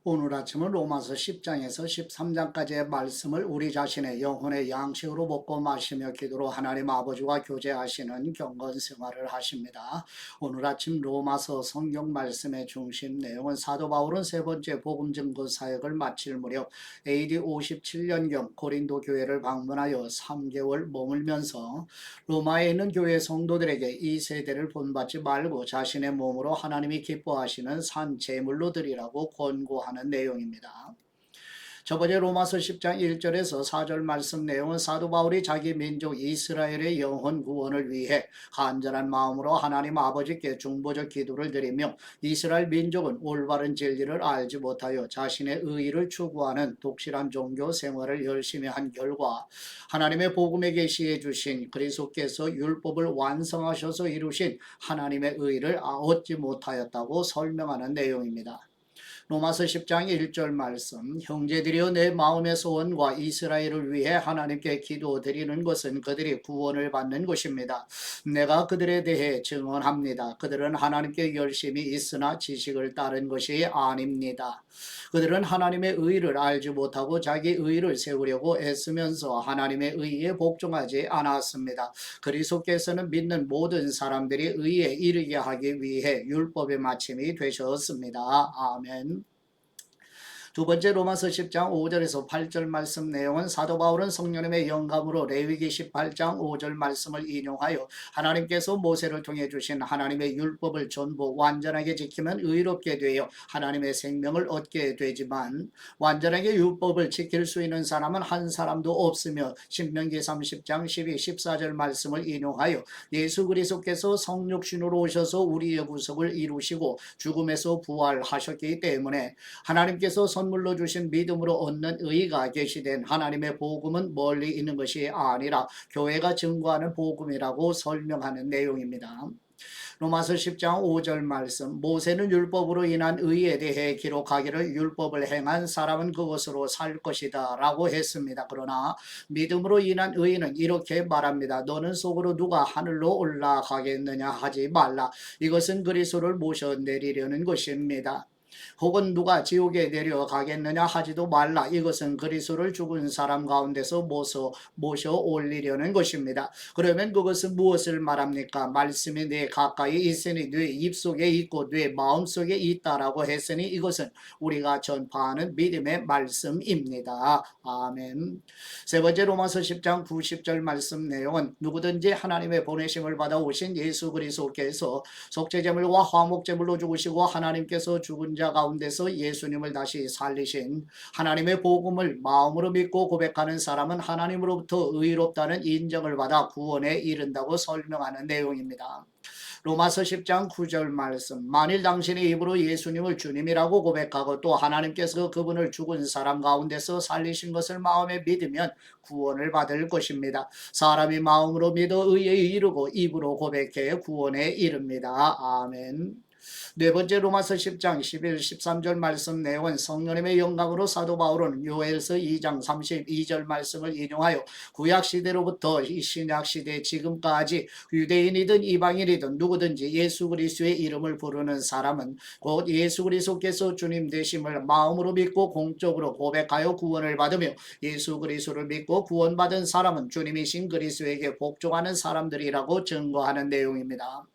오늘 아침은 로마서 10장에서 13장까지의 말씀을 우리 자신의 영혼의 양식으로 먹고 마시며 기도로 하나님 아버지와 교제하시는 경건 생활을 하십니다. 오늘 아침 로마서 성경 말씀의 중심 내용은 사도 바울은 세 번째 복음 증거 사역을 마칠 무렵 AD 57년경 고린도 교회를 방문하여 3개월 머물면서 로마에 있는 교회 성도들에게 이 세대를 본받지 말고 자신의 몸으로 하나님이 기뻐하시는 산 제물로 드리라고 권고하는 내용입니다. 저번에 로마서 10장 1절에서 4절 말씀 내용은 사도 바울이 자기 민족 이스라엘의 영혼 구원을 위해 간절한 마음으로 하나님 아버지께 중보적 기도를 드리며 이스라엘 민족은 올바른 진리를 알지 못하여 자신의 의의를 추구하는 독실한 종교 생활을 열심히 한 결과 하나님의 복음에 계시해 주신 그리스도께서 율법을 완성하셔서 이루신 하나님의 의의를 얻지 못하였다고 설명하는 내용입니다. 로마서 10장 1절 말씀, 형제들이여 내 마음의 소원과 이스라엘을 위해 하나님께 기도드리는 것은 그들이 구원을 받는 것입니다. 내가 그들에 대해 증언합니다. 그들은 하나님께 열심히 있으나 지식을 따른 것이 아닙니다. 그들은 하나님의 의를 알지 못하고 자기 의를 세우려고 애쓰면서 하나님의 의에 복종하지 않았습니다. 그리스도께서는 믿는 모든 사람들이 의에 이르게 하기 위해 율법의 마침이 되셨습니다. 아멘. 두 번째 로마서 10장 5절에서 8절 말씀 내용은 사도 바울은 성령님의 영감으로 레위기 18장 5절 말씀을 인용하여 하나님께서 모세를 통해 주신 하나님의 율법을 전부 완전하게 지키면 의롭게 되어 하나님의 생명을 얻게 되지만 완전하게 율법을 지킬 수 있는 사람은 한 사람도 없으며 신명기 30장 12, 14절 말씀을 인용하여 예수 그리스도께서 성육신으로 오셔서 우리의 구속을 이루시고 죽음에서 부활하셨기 때문에 하나님께서 선물로 주신 믿음으로 얻는 의가 계시된 하나님의 복음은 멀리 있는 것이 아니라 교회가 증거하는 복음이라고 설명하는 내용입니다. 로마서 10장 5절 말씀, 모세는 율법으로 인한 의에 대해 기록하기를 율법을 행한 사람은 그것으로 살 것이다 라고 했습니다. 그러나 믿음으로 인한 의는 이렇게 말합니다. 너는 속으로 누가 하늘로 올라가겠느냐 하지 말라. 이것은 그리스도를 모셔 내리려는 것입니다. 혹은 누가 지옥에 내려가겠느냐 하지도 말라. 이것은 그리스도를 죽은 사람 가운데서 모셔 올리려는 것입니다. 그러면 그것은 무엇을 말합니까? 말씀이 내 가까이 있으니 네 입속에 있고 네 마음속에 있다라고 했으니 이것은 우리가 전파하는 믿음의 말씀입니다. 아멘. 세 번째 로마서 10장 90절 말씀 내용은 누구든지 하나님의 보내심을 받아 오신 예수 그리스도께서 속죄제물과 화목제물로 죽으시고 하나님께서 죽은 자 가운데서 예수님을 다시 살리신 하나님의 복음을 마음으로 믿고 고백하는 사람은 하나님으로부터 의롭다는 인정을 받아 구원에 이른다고 설명하는 내용입니다. 로마서 10장 9절 말씀, 만일 당신의 입으로 예수님을 주님이라고 고백하고 또 하나님께서 그분을 죽은 사람 가운데서 살리신 것을 마음에 믿으면 구원을 받을 것입니다. 사람이 마음으로 믿어 의에 이르고 입으로 고백해 구원에 이릅니다. 아멘. 네 번째 로마서 10장 11, 13절 말씀 내용은 성령님의 영감으로 사도 바울은 요엘서 2장 32절 말씀을 인용하여 구약시대로부터 이 신약시대 지금까지 유대인이든 이방인이든 누구든지 예수 그리스도의 이름을 부르는 사람은 곧 예수 그리스도께서 주님 되심을 마음으로 믿고 공적으로 고백하여 구원을 받으며 예수 그리스도를 믿고 구원받은 사람은 주님이신 그리스도에게 복종하는 사람들이라고 증거하는 내용입니다.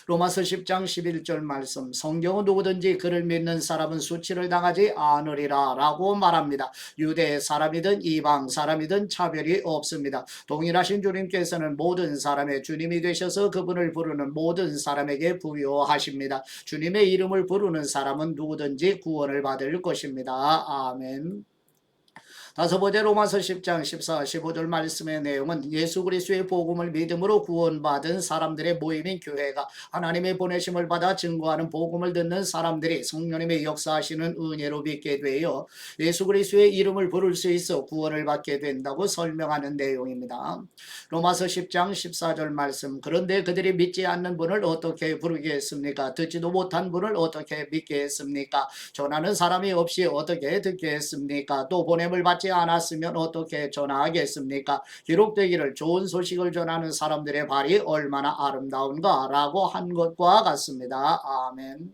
로마서 10장 11절 말씀, 성경은 누구든지 그를 믿는 사람은 수치를 당하지 않으리라 라고 말합니다. 유대 사람이든 이방 사람이든 차별이 없습니다. 동일하신 주님께서는 모든 사람의 주님이 되셔서 그분을 부르는 모든 사람에게 부여하십니다. 주님의 이름을 부르는 사람은 누구든지 구원을 받을 것입니다. 아멘. 다섯 번째 로마서 10장 14, 15절 말씀의 내용은 예수 그리스도의 복음을 믿음으로 구원받은 사람들의 모임인 교회가 하나님의 보내심을 받아 증거하는 복음을 듣는 사람들이 성령님의 역사하시는 은혜로 믿게 되어 예수 그리스도의 이름을 부를 수 있어 구원을 받게 된다고 설명하는 내용입니다. 로마서 10장 14절 말씀, 그런데 그들이 믿지 않는 분을 어떻게 부르겠습니까? 듣지도 못한 분을 어떻게 믿겠습니까? 전하는 사람이 없이 어떻게 듣겠습니까? 또 보냄을 받지 않았으면 어떻게 전하겠습니까? 기록되기를 좋은 소식을 전하는 사람들의 발이 얼마나 아름다운가 라고 한 것과 같습니다. 아멘.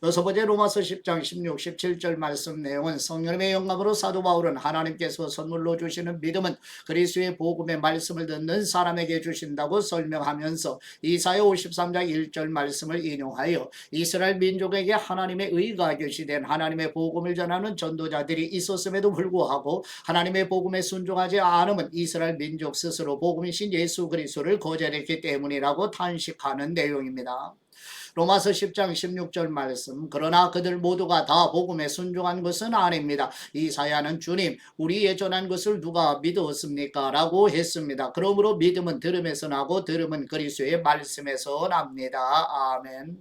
여섯 번째 로마서 10장 16, 17절 말씀 내용은 성령의 영감으로 사도 바울은 하나님께서 선물로 주시는 믿음은 그리스도의 복음의 말씀을 듣는 사람에게 주신다고 설명하면서 이사야 53장 1절 말씀을 인용하여 이스라엘 민족에게 하나님의 의가 계시된 하나님의 복음을 전하는 전도자들이 있었음에도 불구하고 하나님의 복음에 순종하지 않으면 이스라엘 민족 스스로 복음이신 예수 그리스도를 거절했기 때문이라고 탄식하는 내용입니다. 로마서 10장 16절 말씀 그러나 그들 모두가 다 복음에 순종한 것은 아닙니다. 이사야는 주님 우리의 전한 것을 누가 믿었습니까? 라고 했습니다. 그러므로 믿음은 들음에서 나고 들음은 그리스도의 말씀에서 납니다. 아멘.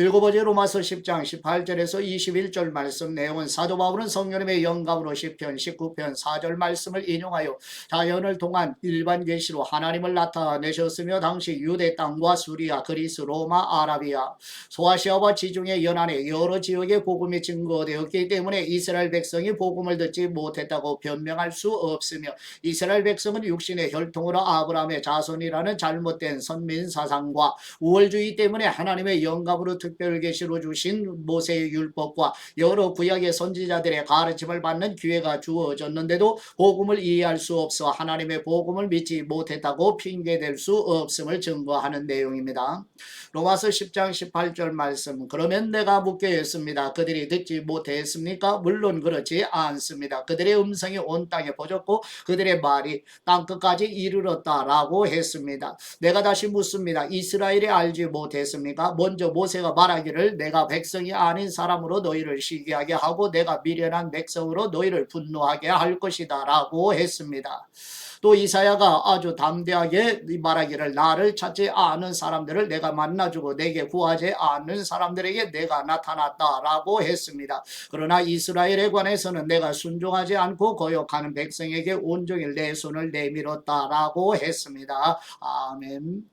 일곱 번째 로마서 10장 18절에서 21절 말씀 내용은 사도 바울은 성령님의 영감으로 시편 19편 4절 말씀을 인용하여 자연을 통한 일반 계시로 하나님을 나타내셨으며 당시 유대 땅과 수리아, 그리스, 로마, 아라비아, 소아시아와 지중해 연안의 여러 지역에 복음이 증거되었기 때문에 이스라엘 백성이 복음을 듣지 못했다고 변명할 수 없으며 이스라엘 백성은 육신의 혈통으로 아브라함의 자손이라는 잘못된 선민 사상과 우월주의 때문에 하나님의 영감으로 특별 계시로 주신 모세의 율법과 여러 구약의 선지자들의 가르침을 받는 기회가 주어졌는데도 복음을 이해할 수 없어 하나님의 복음을 믿지 못했다고 핑계댈 수 없음을 증거하는 내용입니다. 로마서 10장 18절 말씀 그러면 내가 묻겠습니다. 그들이 듣지 못했습니까? 물론 그렇지 않습니다. 그들의 음성이 온 땅에 퍼졌고 그들의 말이 땅끝까지 이르렀다라고 했습니다. 내가 다시 묻습니다. 이스라엘이 알지 못했습니까? 먼저 모세가 말하기를 내가 백성이 아닌 사람으로 너희를 시기하게 하고 내가 미련한 백성으로 너희를 분노하게 할 것이다 라고 했습니다. 또 이사야가 아주 담대하게 말하기를 나를 찾지 않은 사람들을 내가 만나주고 내게 구하지 않는 사람들에게 내가 나타났다 라고 했습니다. 그러나 이스라엘에 관해서는 내가 순종하지 않고 거역하는 백성에게 온종일 내 손을 내밀었다 라고 했습니다. 아멘.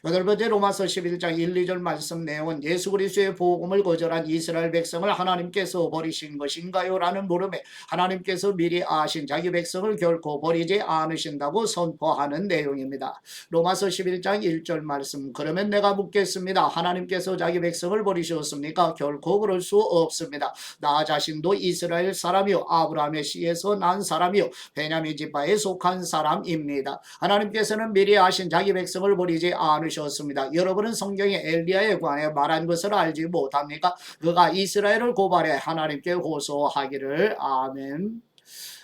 여덟 번째 로마서 11장 1, 2절 말씀 내용은 예수 그리스도의 복음을 거절한 이스라엘 백성을 하나님께서 버리신 것인가요? 라는 물음에 하나님께서 미리 아신 자기 백성을 결코 버리지 않으신다고 선포하는 내용입니다. 로마서 11장 1절 말씀 그러면 내가 묻겠습니다. 하나님께서 자기 백성을 버리셨습니까? 결코 그럴 수 없습니다. 나 자신도 이스라엘 사람이요 아브라함의 씨에서 난 사람이요 베냐민 지파에 속한 사람입니다. 하나님께서는 미리 아신 자기 백성을 버리지 않으셨습니다. 여러분은 성경에 엘리야에 관해 말한 것을 알지 못합니까? 그가 이스라엘을 고발해 하나님께 호소하기를. 아멘.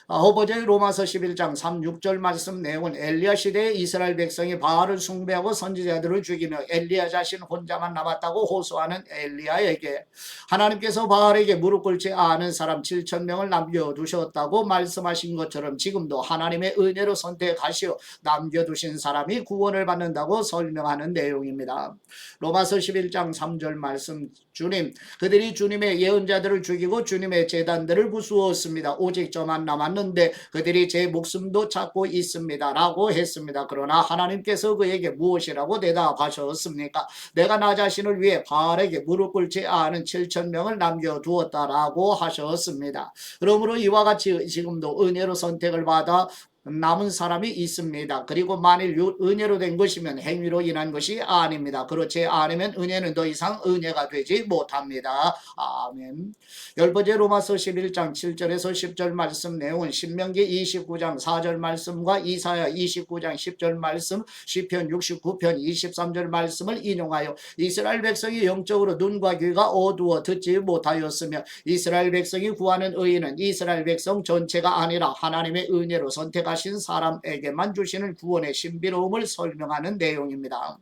아홉번째 로마서 11장 3, 6절 말씀 내용은 엘리야 시대에 이스라엘 백성이 바알을 숭배하고 선지자들을 죽이며 엘리야 자신 혼자만 남았다고 호소하는 엘리야에게 하나님께서 바알에게 무릎 꿇지 않은 사람 7,000명을 남겨두셨다고 말씀하신 것처럼 지금도 하나님의 은혜로 선택하시어 남겨두신 사람이 구원을 받는다고 설명하는 내용입니다. 로마서 11장 3절 말씀 주님 그들이 주님의 예언자들을 죽이고 주님의 제단들을 부수었습니다. 오직 저만 남았는데 그들이 제 목숨도 찾고 있습니다 라고 했습니다. 그러나 하나님께서 그에게 무엇이라고 대답하셨습니까? 내가 나 자신을 위해 바알에게 무릎 꿇지 않은 7,000명을 남겨두었다라고 하셨습니다. 그러므로 이와 같이 지금도 은혜로 선택을 받아 남은 사람이 있습니다. 그리고 만일 은혜로 된 것이면 행위로 인한 것이 아닙니다. 그렇지 않으면 은혜는 더 이상 은혜가 되지 못합니다. 아멘. 열 번째 로마서 11장 7절에서 10절 말씀 내용은 신명기 29장 4절 말씀과 이사야 29장 10절 말씀, 시편 69편 23절 말씀을 인용하여 이스라엘 백성이 영적으로 눈과 귀가 어두워 듣지 못하였으며 이스라엘 백성이 구하는 의인은 이스라엘 백성 전체가 아니라 하나님의 은혜로 선택하신 사람에게만 주시는 구원의 신비로움을 설명하는 내용입니다.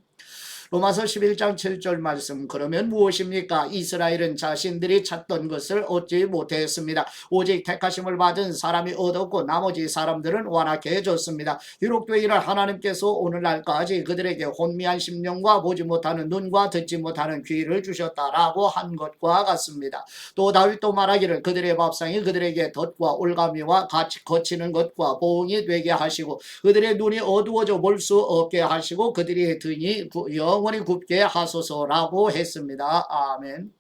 로마서 11장 7절 말씀 그러면 무엇입니까? 이스라엘은 자신들이 찾던 것을 얻지 못했습니다. 오직 택하심을 받은 사람이 얻었고 나머지 사람들은 완악해졌습니다. 기록되어 이를 하나님께서 오늘날까지 그들에게 혼미한 심령과 보지 못하는 눈과 듣지 못하는 귀를 주셨다라고 한 것과 같습니다. 또 다윗도 말하기를 그들의 밥상이 그들에게 덫과 올가미와 같이 거치는 것과 보응이 되게 하시고 그들의 눈이 어두워져 볼 수 없게 하시고 그들의 등이 영원히 굽게 하소서라고 했습니다. 아멘.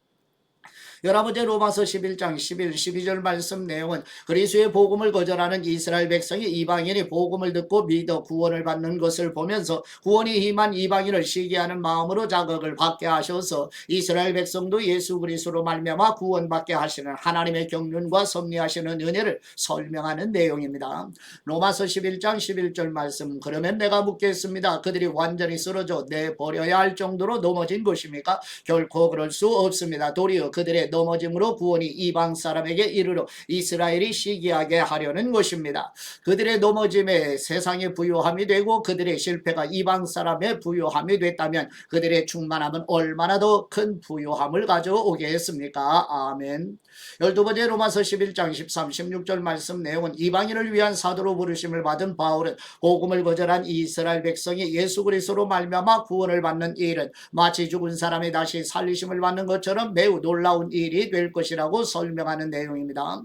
11번째 로마서 11장 11, 12절 말씀 내용은 그리스도의 복음을 거절하는 이스라엘 백성이 이방인이 복음을 듣고 믿어 구원을 받는 것을 보면서 구원이 임한 이방인을 시기하는 마음으로 자극을 받게 하셔서 이스라엘 백성도 예수 그리스도로 말미암아 구원받게 하시는 하나님의 경륜과 섭리하시는 은혜를 설명하는 내용입니다. 로마서 11장 11절 말씀 그러면 내가 묻겠습니다. 그들이 완전히 쓰러져 내버려야 할 정도로 넘어진 것입니까? 결코 그럴 수 없습니다. 도리어 그들의 넘어짐으로 구원이 이방 사람에게 이르러 이스라엘이 시기하게 하려는 것입니다. 그들의 넘어짐에 세상의 부요함이 되고 그들의 실패가 이방 사람의 부요함이 됐다면 그들의 충만함은 얼마나 더 큰 부요함을 가져오겠습니까? 아멘. 12번째 로마서 11장 13, 16절 말씀 내용은 이방인을 위한 사도로 부르심을 받은 바울은 복음을 거절한 이스라엘 백성이 예수 그리스도로 말미암아 구원을 받는 일은 마치 죽은 사람이 다시 살리심을 받는 것처럼 매우 놀라운 일이 될 것이라고 설명하는 내용입니다.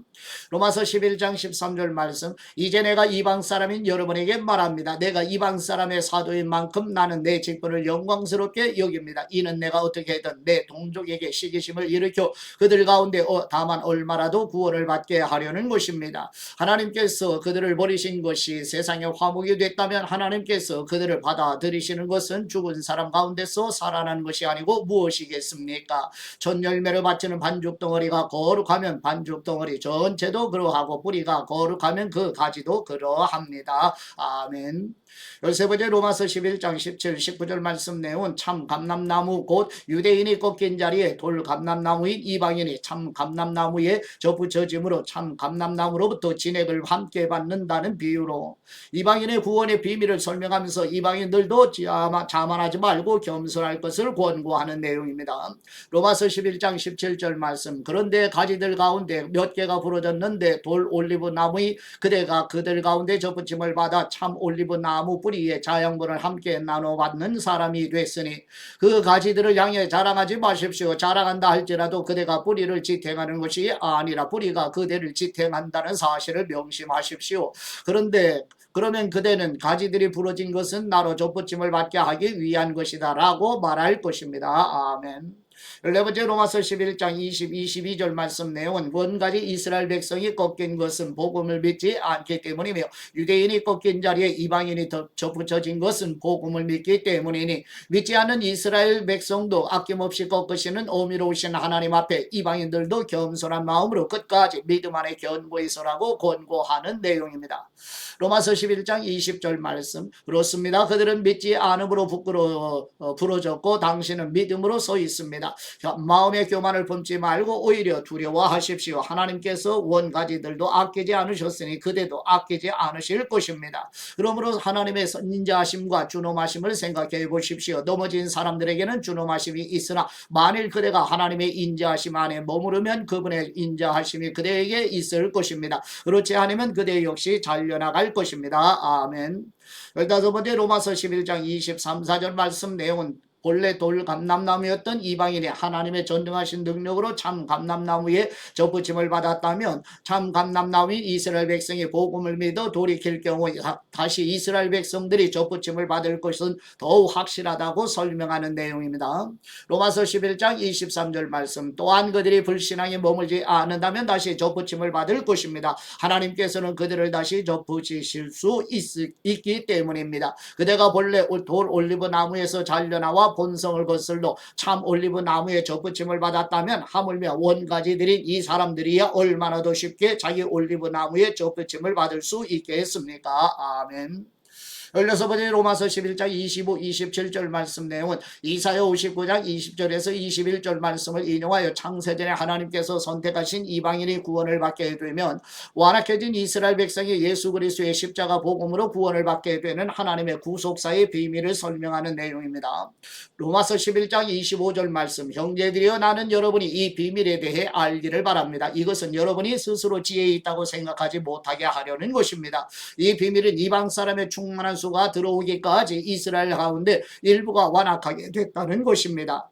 로마서 11장 13절 말씀 이제 내가 이방 사람인 여러분에게 말합니다. 내가 이방 사람의 사도인 만큼 나는 내 직분을 영광스럽게 여깁니다. 이는 내가 어떻게든 내 동족에게 시기심을 일으켜 그들 가운데 다만 얼마라도 구원을 받게 하려는 것입니다. 하나님께서 그들을 버리신 것이 세상의 화목이 됐다면 하나님께서 그들을 받아들이시는 것은 죽은 사람 가운데서 살아난 것이 아니고 무엇이겠습니까? 첫 열매를 바치는 반죽 덩어리가 거룩하면 반죽 덩어리 전체도 그러하고 뿌리가 거룩하면 그 가지도 그러합니다. 아멘. 13번째 로마서 11장 17, 19절 말씀 내용은 참 감람나무 곧 유대인이 꺾인 자리에 돌 감람나무인 이방인이 참 감람나무에 접붙여짐으로 참 감람나무로부터 진액을 함께 받는다는 비유로 이방인의 구원의 비밀을 설명하면서 이방인들도 자만하지 말고 겸손할 것을 권고하는 내용입니다. 로마서 11장 17절 말씀 그런데 가지들 가운데 몇 개가 부러졌는데 돌 올리브 나무이 그대가 그들 가운데 접붙임을 받아 참 올리브 나무 뿌리에 자양분을 함께 나눠 받는 사람이 됐으니 그 가지들을 향해 자랑하지 마십시오. 자랑한다 할지라도 그대가 뿌리를 지탱하는 것이 아니라 뿌리가 그대를 지탱한다는 사실을 명심하십시오. 그러면 그대는 가지들이 부러진 것은 나로 접붙임을 받게 하기 위한 것이다 라고 말할 것입니다. 아멘. 14번째 로마서 11장 20, 22절 말씀 내용은 원가지 이스라엘 백성이 꺾인 것은 복음을 믿지 않기 때문이며 유대인이 꺾인 자리에 이방인이 접붙여진 것은 복음을 믿기 때문이니 믿지 않는 이스라엘 백성도 아낌없이 꺾으시는 어미로우신 하나님 앞에 이방인들도 겸손한 마음으로 끝까지 믿음 안에 견고히 서라고 권고하는 내용입니다. 로마서 11장 20절 말씀 그렇습니다. 그들은 믿지 않음으로 부러졌고 당신은 믿음으로 서 있습니다. 마음의 교만을 품지 말고 오히려 두려워하십시오. 하나님께서 원가지들도 아끼지 않으셨으니 그대도 아끼지 않으실 것입니다. 그러므로 하나님의 인자하심과 준엄하심을 생각해 보십시오. 넘어진 사람들에게는 준엄하심이 있으나 만일 그대가 하나님의 인자하심 안에 머무르면 그분의 인자하심이 그대에게 있을 것입니다. 그렇지 않으면 그대 역시 잘려나갈 것입니다. 아멘. 15번째 로마서 11장 23, 4절 말씀 내용은 본래 돌 감람나무였던 이방인이 하나님의 전능하신 능력으로 참 감람나무에 접붙임을 받았다면 참 감람나무인 이스라엘 백성이 복음을 믿어 돌이킬 경우 다시 이스라엘 백성들이 접붙임을 받을 것은 더욱 확실하다고 설명하는 내용입니다. 로마서 11장 23절 말씀 또한 그들이 불신앙에 머물지 않는다면 다시 접붙임을 받을 것입니다. 하나님께서는 그들을 다시 접붙이실 수 있기 때문입니다. 그대가 본래 돌 올리브 나무에서 잘려나와 본성을 거슬러 참 올리브 나무에 접붙임을 받았다면 하물며 원가지들인 이 사람들이야 얼마나 더 쉽게 자기 올리브 나무에 접붙임을 받을 수 있겠습니까? 아멘. 16번째 로마서 11장 25, 27절 말씀 내용은 이사야 59장 20절에서 21절 말씀을 인용하여 창세전에 하나님께서 선택하신 이방인이 구원을 받게 되면 완악해진 이스라엘 백성이 예수 그리스도의 십자가 복음으로 구원을 받게 되는 하나님의 구속사의 비밀을 설명하는 내용입니다. 로마서 11장 25절 말씀 형제들이여 나는 여러분이 이 비밀에 대해 알기를 바랍니다. 이것은 여러분이 스스로 지혜 있다고 생각하지 못하게 하려는 것입니다. 이 비밀은 이방 사람의 충만한 수가 들어오기까지 이스라엘 가운데 일부가 완악하게 됐다는 것입니다.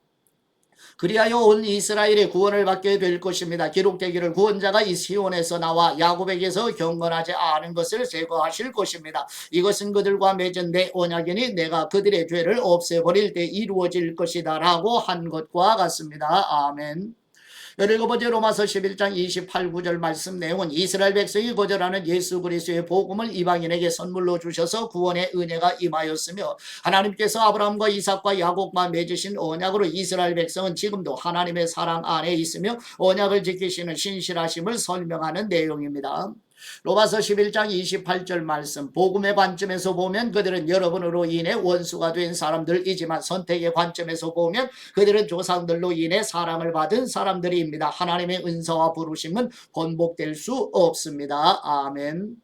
그리하여 온 이스라엘이 구원을 받게 될 것입니다. 기록되기를 구원자가 이 시온에서 나와 야곱에게서 경건하지 않은 것을 제거하실 것입니다. 이것은 그들과 맺은 내 언약이니 내가 그들의 죄를 없애버릴 때 이루어질 것이다 라고 한 것과 같습니다. 아멘. 17번째 로마서 11장 28, 9절 말씀 내용은 이스라엘 백성이 거절하는 예수 그리스도의 복음을 이방인에게 선물로 주셔서 구원의 은혜가 임하였으며 하나님께서 아브라함과 이삭과 야곱과 맺으신 언약으로 이스라엘 백성은 지금도 하나님의 사랑 안에 있으며 언약을 지키시는 신실하심을 설명하는 내용입니다. 로마서 11장 28절 말씀 복음의 관점에서 보면 그들은 여러분으로 인해 원수가 된 사람들이지만 선택의 관점에서 보면 그들은 조상들로 인해 사랑을 받은 사람들입니다. 하나님의 은사와 부르심은 번복될 수 없습니다. 아멘.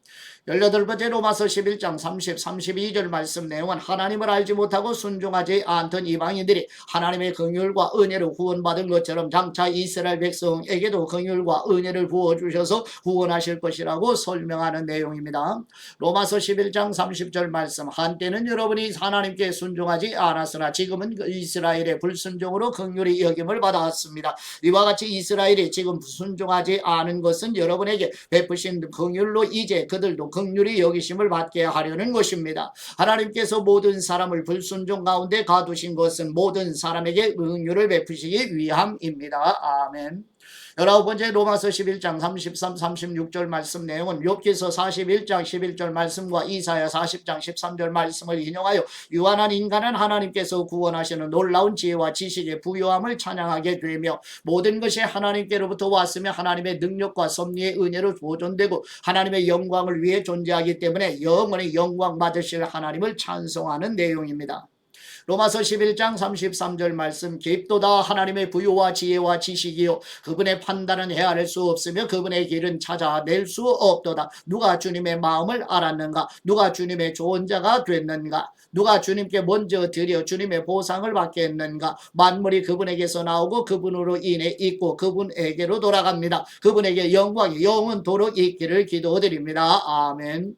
18번째 로마서 11장 30, 32절 말씀 내용은 하나님을 알지 못하고 순종하지 않던 이방인들이 하나님의 긍휼과 은혜를 구원받은 것처럼 장차 이스라엘 백성에게도 긍휼과 은혜를 부어주셔서 구원하실 것이라고 설명하는 내용입니다. 로마서 11장 30절 말씀 한때는 여러분이 하나님께 순종하지 않았으나 지금은 이스라엘의 불순종으로 긍휼히 여김을 받았습니다. 이와 같이 이스라엘이 지금 순종하지 않은 것은 여러분에게 베푸신 긍휼로 이제 그들도 긍휼히 여기심을 받게 하려는 것입니다. 하나님께서 모든 사람을 불순종 가운데 가두신 것은 모든 사람에게 긍휼을 베푸시기 위함입니다. 아멘. 19번째 로마서 11장 33, 36절 말씀 내용은 욥기서 41장 11절 말씀과 이사야 40장 13절 말씀을 인용하여 유한한 인간은 하나님께서 구원하시는 놀라운 지혜와 지식의 부요함을 찬양하게 되며 모든 것이 하나님께로부터 왔으며 하나님의 능력과 섭리의 은혜로 보존되고 하나님의 영광을 위해 존재하기 때문에 영원히 영광 받으실 하나님을 찬송하는 내용입니다. 로마서 11장 33절 말씀 깊도다 하나님의 부요와 지혜와 지식이요 그분의 판단은 헤아릴 수 없으며 그분의 길은 찾아낼 수 없도다. 누가 주님의 마음을 알았는가? 누가 주님의 좋은 자가 됐는가? 누가 주님께 먼저 드려 주님의 보상을 받겠는가? 만물이 그분에게서 나오고 그분으로 인해 있고 그분에게로 돌아갑니다. 그분에게 영광이 영원토록 있기를 기도드립니다. 아멘.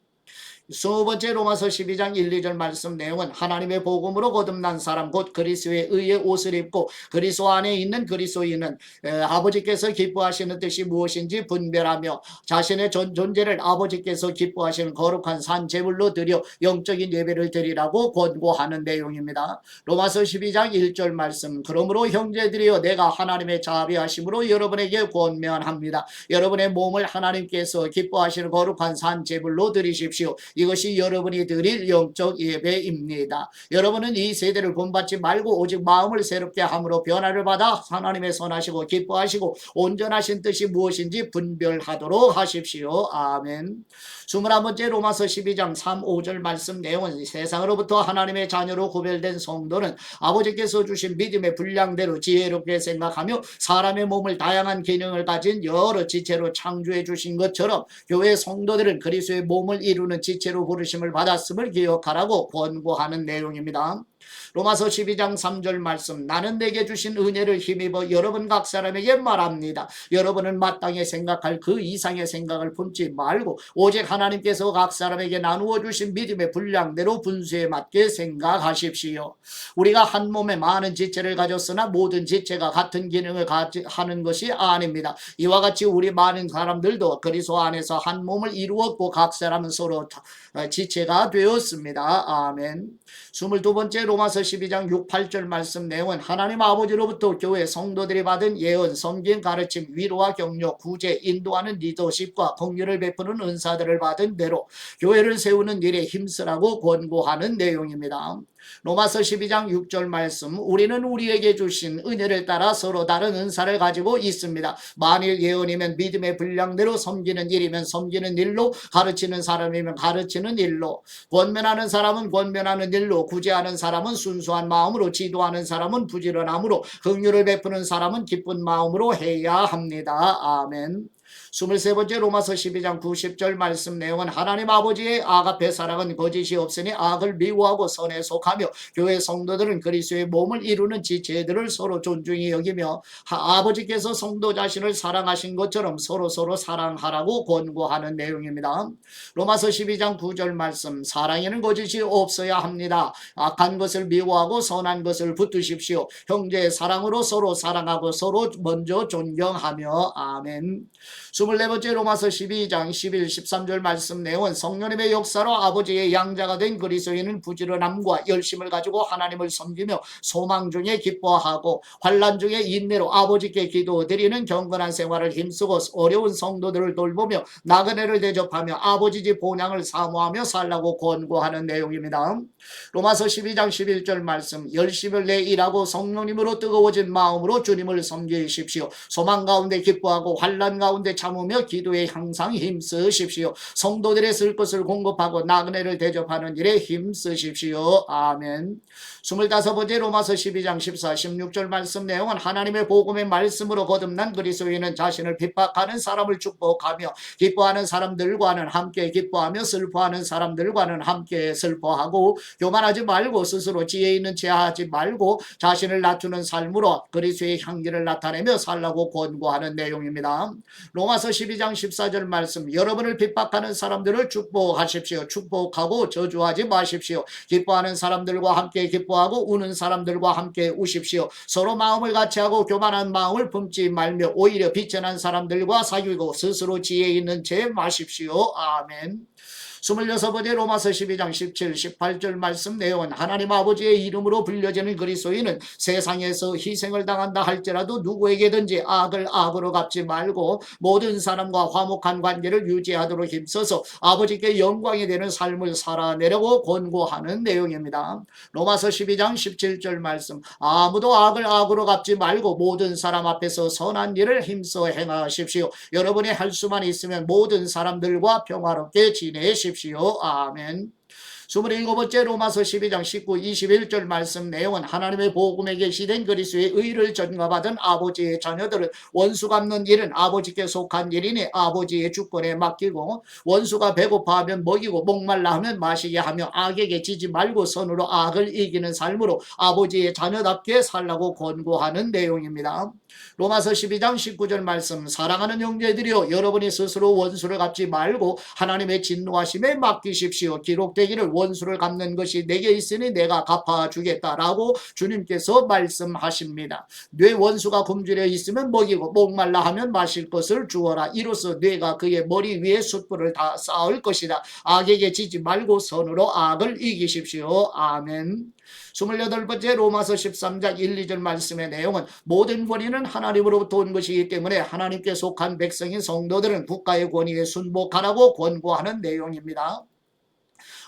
20번째 로마서 12장 1, 2절 말씀 내용은 하나님의 복음으로 거듭난 사람 곧 그리스도의 의의 옷을 입고 그리스도 안에 있는 그리스도인은 아버지께서 기뻐하시는 뜻이 무엇인지 분별하며 자신의 존재를 아버지께서 기뻐하시는 거룩한 산 제물로 드려 영적인 예배를 드리라고 권고하는 내용입니다. 로마서 12장 1절 말씀 그러므로 형제들이여 내가 하나님의 자비하심으로 여러분에게 권면합니다. 여러분의 몸을 하나님께서 기뻐하시는 거룩한 산 제물로 드리십시오. 이것이 여러분이 드릴 영적 예배입니다. 여러분은 이 세대를 본받지 말고 오직 마음을 새롭게 함으로 변화를 받아 하나님의 선하시고 기뻐하시고 온전하신 뜻이 무엇인지 분별하도록 하십시오. 아멘. 21번째 로마서 12장 3, 5절 말씀 내용은 세상으로부터 하나님의 자녀로 구별된 성도는 아버지께서 주신 믿음의 분량대로 지혜롭게 생각하며 사람의 몸을 다양한 기능을 가진 여러 지체로 창조해 주신 것처럼 교회 성도들은 그리스도의 몸을 이루는 지체로 부르심을 받았음을 기억하라고 권고하는 내용입니다. 로마서 12장 3절 말씀 나는 내게 주신 은혜를 힘입어 여러분 각 사람에게 말합니다. 여러분은 마땅히 생각할 그 이상의 생각을 품지 말고 오직 하나님께서 각 사람에게 나누어 주신 믿음의 분량대로 분수에 맞게 생각하십시오. 우리가 한 몸에 많은 지체를 가졌으나 모든 지체가 같은 기능을 하는 것이 아닙니다. 이와 같이 우리 많은 사람들도 그리스도 안에서 한 몸을 이루었고 각 사람은 서로 지체가 되었습니다. 아멘. 22번째 로마서 12장 6, 8절 말씀 내용은 하나님 아버지로부터 교회 성도들이 받은 예언, 성경 가르침, 위로와 격려, 구제, 인도하는 리더십과 긍휼을 베푸는 은사들을 받은 대로 교회를 세우는 일에 힘쓰라고 권고하는 내용입니다. 로마서 12장 6절 말씀 우리는 우리에게 주신 은혜를 따라 서로 다른 은사를 가지고 있습니다. 만일 예언이면 믿음의 분량대로 섬기는 일이면 섬기는 일로 가르치는 사람이면 가르치는 일로 권면하는 사람은 권면하는 일로 구제하는 사람은 순수한 마음으로 지도하는 사람은 부지런함으로 긍휼을 베푸는 사람은 기쁜 마음으로 해야 합니다. 아멘. 23번째 로마서 12장 90절 말씀 내용은 하나님 아버지의 아가페 사랑은 거짓이 없으니 악을 미워하고 선에 속하며 교회 성도들은 그리스도의 몸을 이루는 지체들을 서로 존중히 여기며 아버지께서 성도 자신을 사랑하신 것처럼 서로 사랑하라고 권고하는 내용입니다. 로마서 12장 9절 말씀 사랑에는 거짓이 없어야 합니다. 악한 것을 미워하고 선한 것을 붙드십시오. 형제의 사랑으로 서로 사랑하고 서로 먼저 존경하며 아멘. 24번째 로마서 12장 11, 13절 말씀 내용은 성령님의 역사로 아버지의 양자가 된 그리스도인은 부지런함과 열심을 가지고 하나님을 섬기며 소망 중에 기뻐하고 환난 중에 인내로 아버지께 기도드리는 경건한 생활을 힘쓰고 어려운 성도들을 돌보며 나그네를 대접하며 아버지 집 본향을 사모하며 살라고 권고하는 내용입니다. 로마서 12장 11절 말씀 열심을 내 일하고 성령님으로 뜨거워진 마음으로 주님을 섬기십시오. 소망 가운데 기뻐하고 환난 가운데 참으며 기도에 항상 힘쓰십시오. 성도들의 쓸 것을 공급하고 나그네를 대접하는 일에 힘쓰십시오. 아멘. 25번째 로마서 12장 14, 16절 말씀 내용은 하나님의 복음의 말씀으로 거듭난 그리스도인은 자신을 핍박하는 사람을 축복하며 기뻐하는 사람들과는 함께 기뻐하며 슬퍼하는 사람들과는 함께 슬퍼하고 교만하지 말고 스스로 지혜 있는 체하지 말고 자신을 낮추는 삶으로 그리스도의 향기를 나타내며 살라고 권고하는 내용입니다. 로마서 12장 14절 말씀 여러분을 핍박하는 사람들을 축복하십시오. 축복하고 저주하지 마십시오. 기뻐하는 사람들과 함께 기뻐하고 우는 사람들과 함께 우십시오. 서로 마음을 같이하고 교만한 마음을 품지 말며 오히려 비천한 사람들과 사귀고 스스로 지혜 있는 채 마십시오. 아멘. 26번째 로마서 12장 17, 18절 말씀 내용은 하나님 아버지의 이름으로 불려지는 그리스도인은 세상에서 희생을 당한다 할지라도 누구에게든지 악을 악으로 갚지 말고 모든 사람과 화목한 관계를 유지하도록 힘써서 아버지께 영광이 되는 삶을 살아내려고 권고하는 내용입니다. 로마서 12장 17절 말씀 아무도 악을 악으로 갚지 말고 모든 사람 앞에서 선한 일을 힘써 행하십시오. 여러분이 할 수만 있으면 모든 사람들과 평화롭게 지내십시오. 아멘. 27번째 로마서 12장 19, 21절 말씀 내용은 하나님의 복음에 계시된 그리스도의 의를 전가받은 아버지의 자녀들은 원수 갚는 일은 아버지께 속한 일이니 아버지의 주권에 맡기고 원수가 배고파하면 먹이고 목말라 하면 마시게 하며 악에게 지지 말고 선으로 악을 이기는 삶으로 아버지의 자녀답게 살라고 권고하는 내용입니다. 로마서 12장 19절 말씀 사랑하는 형제들이여 여러분이 스스로 원수를 갚지 말고 하나님의 진노하심에 맡기십시오. 기록되기를 원수를 갚는 것이 내게 있으니 내가 갚아주겠다라고 주님께서 말씀하십니다. 뇌 원수가 굶주려 있으면 먹이고 목말라 하면 마실 것을 주어라. 이로써 뇌가 그의 머리 위에 숯불을 다 쌓을 것이다. 악에게 지지 말고 선으로 악을 이기십시오. 아멘. 28번째 로마서 13장 1, 2절 말씀의 내용은 모든 권위는 하나님으로부터 온 것이기 때문에 하나님께 속한 백성인 성도들은 국가의 권위에 순복하라고 권고하는 내용입니다.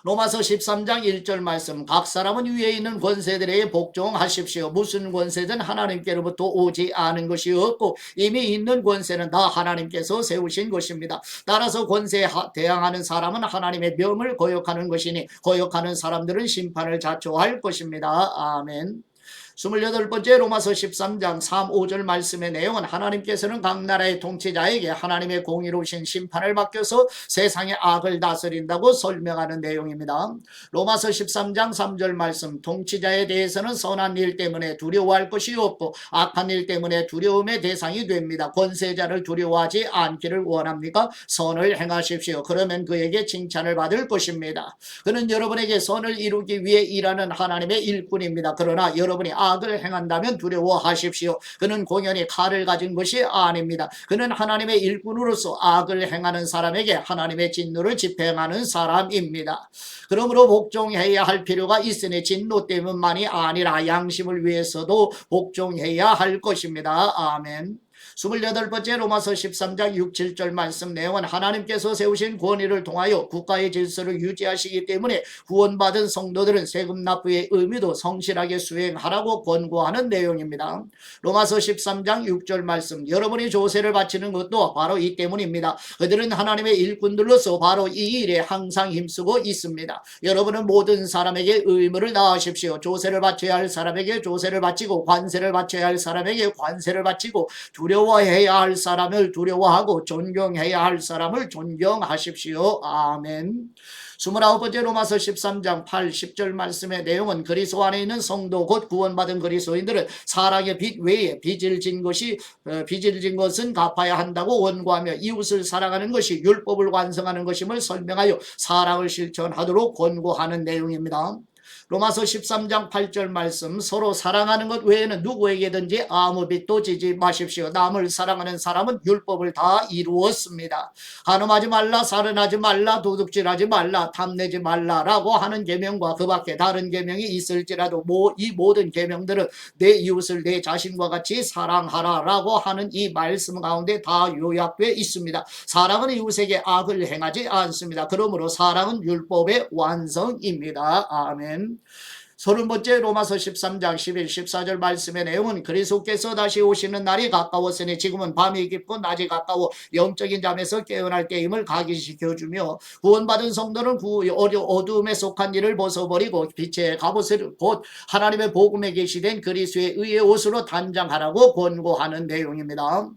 로마서 13장 1절 말씀 각 사람은 위에 있는 권세들에게 복종하십시오. 무슨 권세든 하나님께로부터 오지 않은 것이 없고 이미 있는 권세는 다 하나님께서 세우신 것입니다. 따라서 권세에 대항하는 사람은 하나님의 명을 거역하는 것이니 거역하는 사람들은 심판을 자초할 것입니다. 아멘. 28번째 로마서 13장 3, 5절 말씀의 내용은 하나님께서는 각 나라의 통치자에게 하나님의 공의로우신 심판을 맡겨서 세상의 악을 다스린다고 설명하는 내용입니다. 로마서 13장 3절 말씀 통치자에 대해서는 선한 일 때문에 두려워할 것이 없고 악한 일 때문에 두려움의 대상이 됩니다. 권세자를 두려워하지 않기를 원합니까? 선을 행하십시오. 그러면 그에게 칭찬을 받을 것입니다. 그는 여러분에게 선을 이루기 위해 일하는 하나님의 일꾼입니다. 그러나 여러분이 악을 행한다면 두려워하십시오. 그는 공연히 칼을 가진 것이 아닙니다. 그는 하나님의 일꾼으로서 악을 행하는 사람에게 하나님의 진노를 집행하는 사람입니다. 그러므로 복종해야 할 필요가 있으니 진노 때문만이 아니라 양심을 위해서도 복종해야 할 것입니다. 아멘. 28번째 로마서 13장 6, 7절 말씀 내용은 하나님께서 세우신 권위를 통하여 국가의 질서를 유지하시기 때문에 구원받은 성도들은 세금 납부의 의미도 성실하게 수행하라고 권고하는 내용입니다. 로마서 13장 6절 말씀 여러분이 조세를 바치는 것도 바로 이 때문입니다. 그들은 하나님의 일꾼들로서 바로 이 일에 항상 힘쓰고 있습니다. 여러분은 모든 사람에게 의무를 다하십시오. 조세를 바쳐야 할 사람에게 조세를 바치고 관세를 바쳐야 할 사람에게 관세를 바치고 두려워해야 할 사람을 두려워하고 존경해야 할 사람을 존경하십시오. 아멘. 29번째 로마서 13장 8, 10절 말씀의 내용은 그리스도 안에 있는 성도 곧 구원받은 그리스도인들은 사랑의 빚 외에 빚을 진 것은 갚아야 한다고 원고하며 이웃을 사랑하는 것이 율법을 완성하는 것임을 설명하여 사랑을 실천하도록 권고하는 내용입니다. 로마서 13장 8절 말씀, 서로 사랑하는 것 외에는 누구에게든지 아무 빚도 지지 마십시오. 남을 사랑하는 사람은 율법을 다 이루었습니다. 간음하지 말라, 살인하지 말라, 도둑질하지 말라, 탐내지 말라라고 하는 계명과 그 밖에 다른 계명이 있을지라도 이 모든 계명들은 내 이웃을 내 자신과 같이 사랑하라라고 하는 이 말씀 가운데 다 요약되어 있습니다. 사랑은 이웃에게 악을 행하지 않습니다. 그러므로 사랑은 율법의 완성입니다. 아멘. 30번째 로마서 13장 11, 14절 말씀의 내용은 그리스도께서 다시 오시는 날이 가까웠으니 지금은 밤이 깊고 낮이 가까워 영적인 잠에서 깨어날 때임을 각인시켜주며 구원받은 성도는 어두움에 속한 일을 벗어버리고 빛의 갑옷을 곧 하나님의 복음에 계시된 그리스도의 의의 옷으로 단장하라고 권고하는 내용입니다.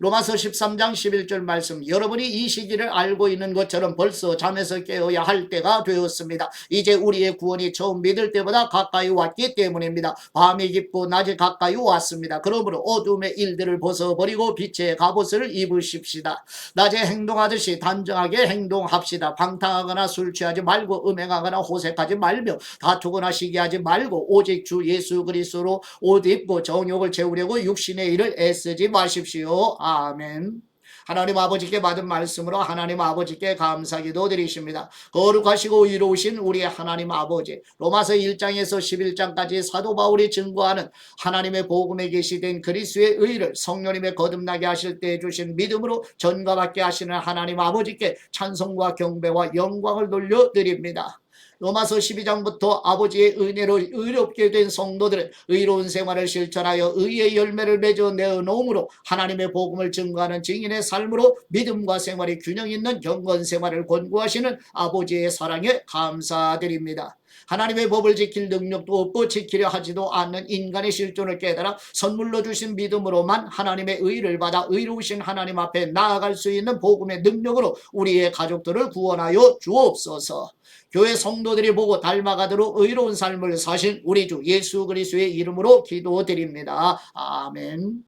로마서 13장 11절 말씀, 여러분이 이 시기를 알고 있는 것처럼 벌써 잠에서 깨어야 할 때가 되었습니다. 이제 우리의 구원이 처음 믿을 때보다 가까이 왔기 때문입니다. 밤이 깊고 낮이 가까이 왔습니다. 그러므로 어둠의 일들을 벗어버리고 빛의 갑옷을 입으십시다. 낮에 행동하듯이 단정하게 행동합시다. 방탕하거나 술 취하지 말고 음행하거나 호색하지 말며 다투거나 시기하지 말고 오직 주 예수 그리스도로 옷 입고 정욕을 채우려고 육신의 일을 애쓰지 마십시오. 아멘. 하나님 아버지께 받은 말씀으로 하나님 아버지께 감사기도 드리십니다. 거룩하시고 의로우신 우리 하나님 아버지, 로마서 1장에서 11장까지 사도 바울이 증거하는 하나님의 복음에 계시된 그리스도의 의를 성령님의 거듭나게 하실 때 주신 믿음으로 전가받게 하시는 하나님 아버지께 찬송과 경배와 영광을 돌려드립니다. 로마서 12장부터 아버지의 은혜로 의롭게 된 성도들은 의로운 생활을 실천하여 의의 열매를 맺어 내어놓음으로 하나님의 복음을 증거하는 증인의 삶으로 믿음과 생활이 균형 있는 경건 생활을 권고하시는 아버지의 사랑에 감사드립니다. 하나님의 법을 지킬 능력도 없고 지키려 하지도 않는 인간의 실존을 깨달아 선물로 주신 믿음으로만 하나님의 의를 받아 의로우신 하나님 앞에 나아갈 수 있는 복음의 능력으로 우리의 가족들을 구원하여 주옵소서. 교회 성도들이 보고 닮아가도록 의로운 삶을 사신 우리 주 예수 그리스도의 이름으로 기도드립니다. 아멘.